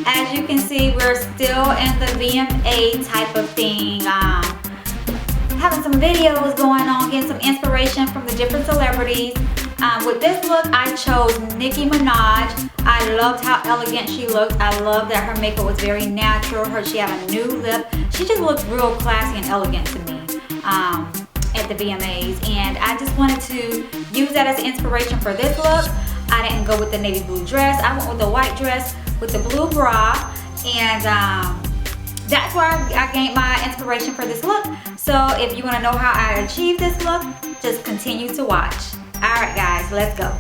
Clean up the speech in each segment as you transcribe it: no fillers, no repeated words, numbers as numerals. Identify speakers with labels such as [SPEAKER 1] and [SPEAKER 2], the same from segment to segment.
[SPEAKER 1] As you can see, we're still in the VMA type of thing. Having some videos going on, getting some inspiration from the different celebrities. With this look, I chose Nicki Minaj. I loved how elegant she looked. I loved that her makeup was very natural. She had a nude lip. She just looked real classy and elegant to me at the VMAs. And I just wanted to use that as inspiration for this look. I didn't go with the navy blue dress. I went with the white dress with the blue bra. And that's where I gained my inspiration for this look. So if you want to know how I achieved this look, just continue to watch. Alright guys, let's go.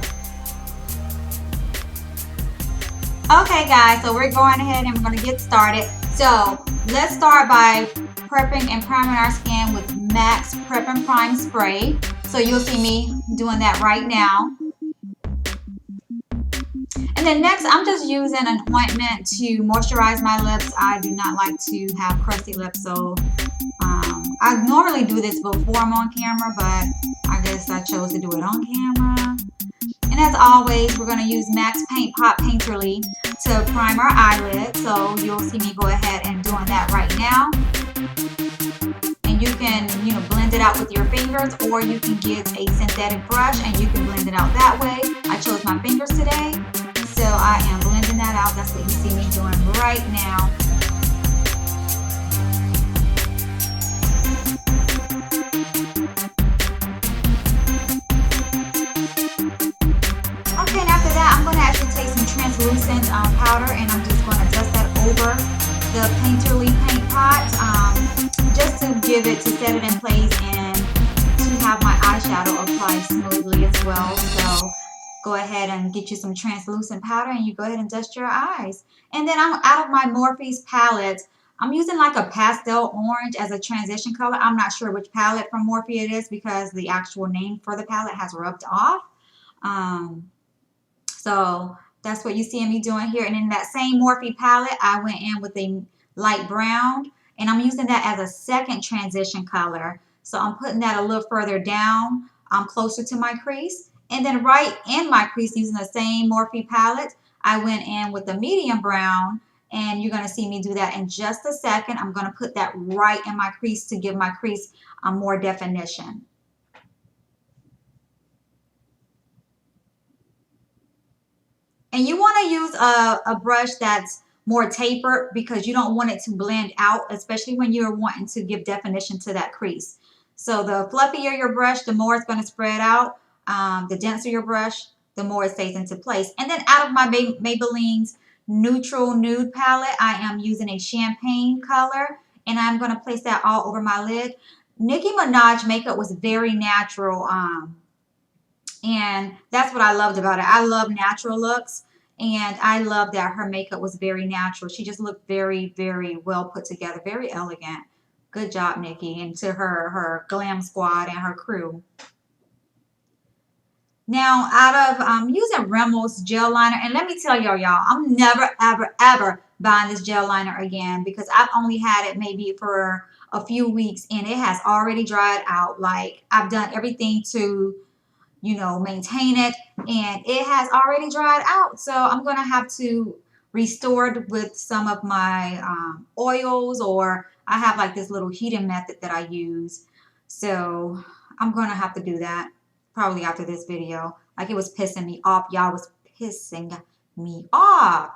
[SPEAKER 1] Okay guys, so we're going ahead and we're going to get started. So let's start by prepping and priming our skin with MAC's Prep and Prime Spray. So you'll see me doing that right now. And then next, I'm just using an ointment to moisturize my lips. I do not like to have crusty lips, so I normally do this before I'm on camera, but I guess I chose to do it on camera. And as always, we're going to use MAC's Paint Pot Painterly to prime our eyelid. So you'll see me go ahead and doing that right now. And you can, blend it out with your fingers, or you can get a synthetic brush and you can blend it out that way. I chose my fingers today, so I am blending that out. That's what you see me doing right now. Okay, and after that, I'm going to actually take some translucent powder, and I'm just going to dust that over the Painterly paint pot, just to set it in place and to have my eyeshadow applied smoothly as well. So go ahead and get you some translucent powder, and you go ahead and dust your eyes. And then I'm out of my Morphe palette. I'm using like a pastel orange as a transition color. I'm not sure which palette from Morphe it is because the actual name for the palette has rubbed off. So that's what you see me doing here. And in that same Morphe palette, I went in with a light brown, and I'm using that as a second transition color. So I'm putting that a little further down, closer to my crease. And then right in my crease, using the same Morphe palette, I went in with the medium brown, and you're going to see me do that in just a second. I'm going to put that right in my crease to give my crease more definition. And you want to use a brush that's more tapered because you don't want it to blend out, especially when you're wanting to give definition to that crease. So the fluffier your brush, the more it's going to spread out. The denser your brush, the more it stays into place. And then out of my Maybelline's Neutral Nude palette, I am using a champagne color, and I'm going to place that all over my lid. Nicki Minaj makeup was very natural, and that's what I loved about it. I love natural looks, and I love that her makeup was very natural. She just looked very, very well put together, very elegant. Good job, Nicki, and to her glam squad and her crew. Now, out of using Rimmel's gel liner, and let me tell y'all, I'm never, ever, ever buying this gel liner again because I've only had it maybe for a few weeks, and it has already dried out. Like, I've done everything to, maintain it, and it has already dried out. So I'm going to have to restore it with some of my oils, or I have like this little heating method that I use. So I'm going to have to do that. Probably after this video. Like, it was pissing me off. Y'all was pissing me off.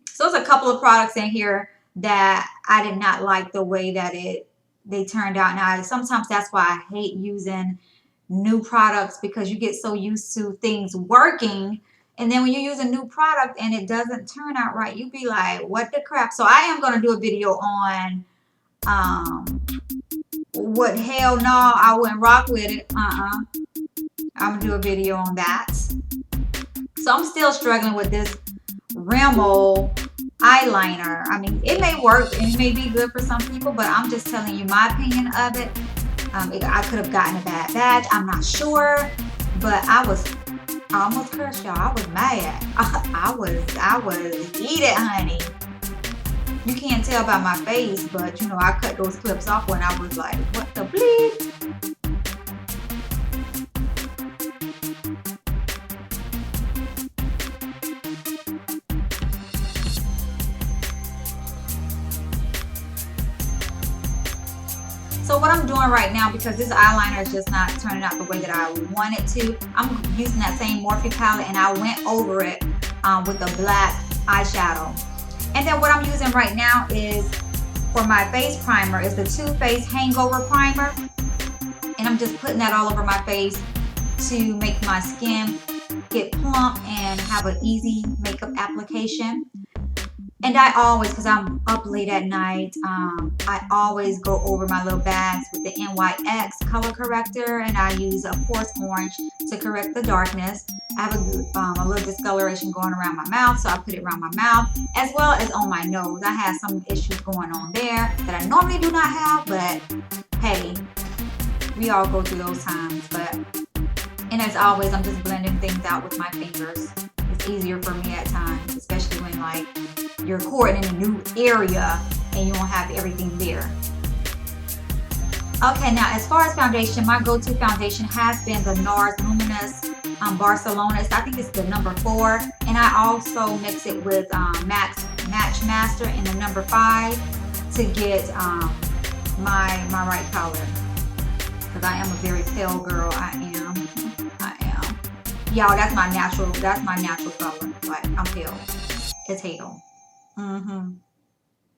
[SPEAKER 1] So there's a couple of products in here that I did not like the way that they turned out. Now, sometimes that's why I hate using new products, because you get so used to things working, and then when you use a new product and it doesn't turn out right, you be like, what the crap? So I am going to do a video on what hell no, I wouldn't rock with it. I'm gonna do a video on that. So I'm still struggling with this Rimmel eyeliner. I mean, it may work and it may be good for some people, but I'm just telling you my opinion of it. I could have gotten a bad batch. I'm not sure, but I almost cursed y'all. I was mad. I was eat it, honey. You can't tell by my face, but I cut those clips off when I was like, what the bleep? So what I'm doing right now, because this eyeliner is just not turning out the way that I want it to, I'm using that same Morphe palette, and I went over it with a black eyeshadow. And then what I'm using right now is, for my face primer, is the Too Faced Hangover Primer. And I'm just putting that all over my face to make my skin get plump and have an easy makeup application. And I always, because I'm up late at night, I always go over my little bags with the NYES color corrector, and I use a Force Orange to correct the darkness. I have a little discoloration going around my mouth, so I put it around my mouth as well as on my nose. I have some issues going on there that I normally do not have, but hey, we all go through those times. And as always, I'm just blending things out with my fingers. It's easier for me at times, especially when like you're courting in a new area and you don't have everything there. Okay, now as far as foundation, my go-to foundation has been the Nars Luminous Barcelona. I think it's the number 4, and I also mix it with MAC Matchmaster in the number 5 to get my right color, because I am a very pale girl. I am. Y'all, that's my natural color. Like, I'm pale as hell.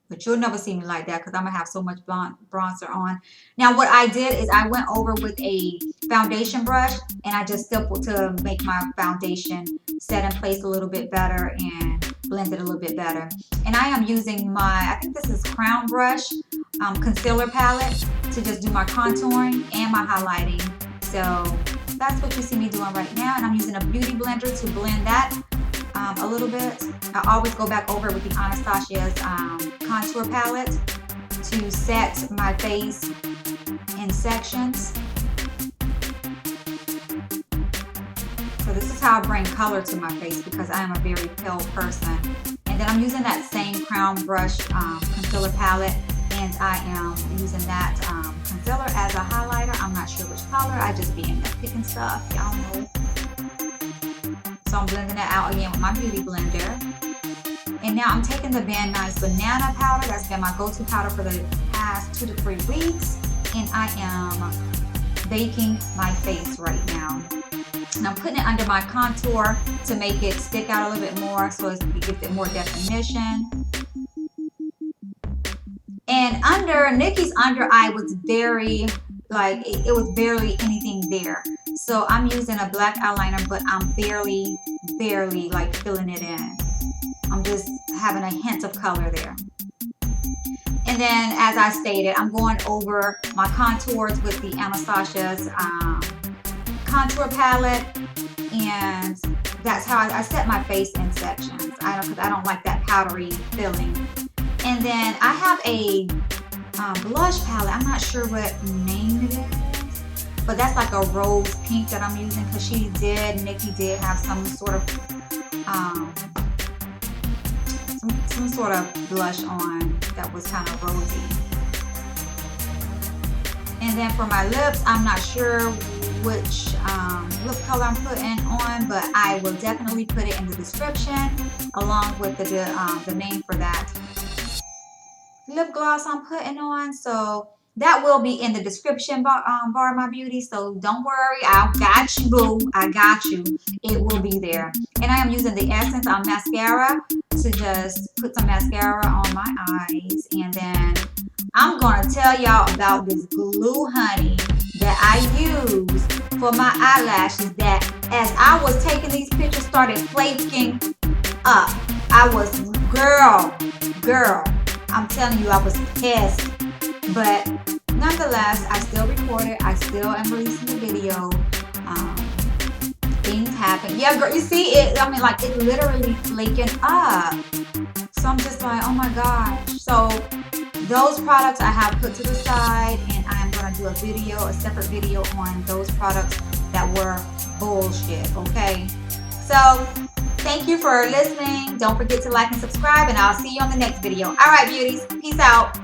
[SPEAKER 1] But you'll never see me like that, because I'm gonna have so much bronzer on. Now what I did is I went over with a foundation brush, and I just stippled to make my foundation set in place a little bit better and blend it a little bit better. And I am using my, I think this is Crown Brush concealer palette to just do my contouring and my highlighting. So that's what you see me doing right now, and I'm using a beauty blender to blend that a little bit. I always go back over with the Anastasia's contour palette to set my face in sections. So this is how I bring color to my face, because I am a very pale person. And then I'm using that same Crown Brush concealer palette, and I am using that concealer as a highlighter. I'm not sure which color. I just be in there picking stuff, y'all know. So I'm blending that out again with my beauty blender. And now I'm taking the Van Nuys banana powder. That's been my go-to powder for the past 2 to 3 weeks. And I am baking my face right now. And I'm putting it under my contour to make it stick out a little bit more, so it gives it more definition. And under Nicki's under eye was very, like, it was barely anything there. So I'm using a black eyeliner, but I'm barely like filling it in. I'm just having a hint of color there. And then, as I stated, I'm going over my contours with the Anastasia's contour palette, and that's how I set my face in sections. Because I don't like that powdery feeling. And then I have a blush palette. I'm not sure what name it is, but that's like a rose pink that I'm using, because Nicki did have some sort of some sort of blush on that was kind of rosy. And then for my lips, I'm not sure which lip color I'm putting on, but I will definitely put it in the description along with the name for that lip gloss I'm putting on. So that will be in the description bar, my beauty. So don't worry, I got you, boo. I got you. It will be there. And I am using the Essence mascara to just put some mascara on my eyes. And then I'm going to tell y'all about this glue, honey, that I use for my eyelashes, that as I was taking these pictures started flaking up. I was, girl, I'm telling you, I was pissed. But nonetheless, I still recorded. I still am releasing the video. Things happen. Yeah, girl, you see it. I mean, like, it literally flaking up. So I'm just like, oh my gosh. So those products I have put to the side, and I am going to do a separate video on those products that were bullshit, okay? So thank you for listening. Don't forget to like and subscribe, and I'll see you on the next video. All right, beauties. Peace out.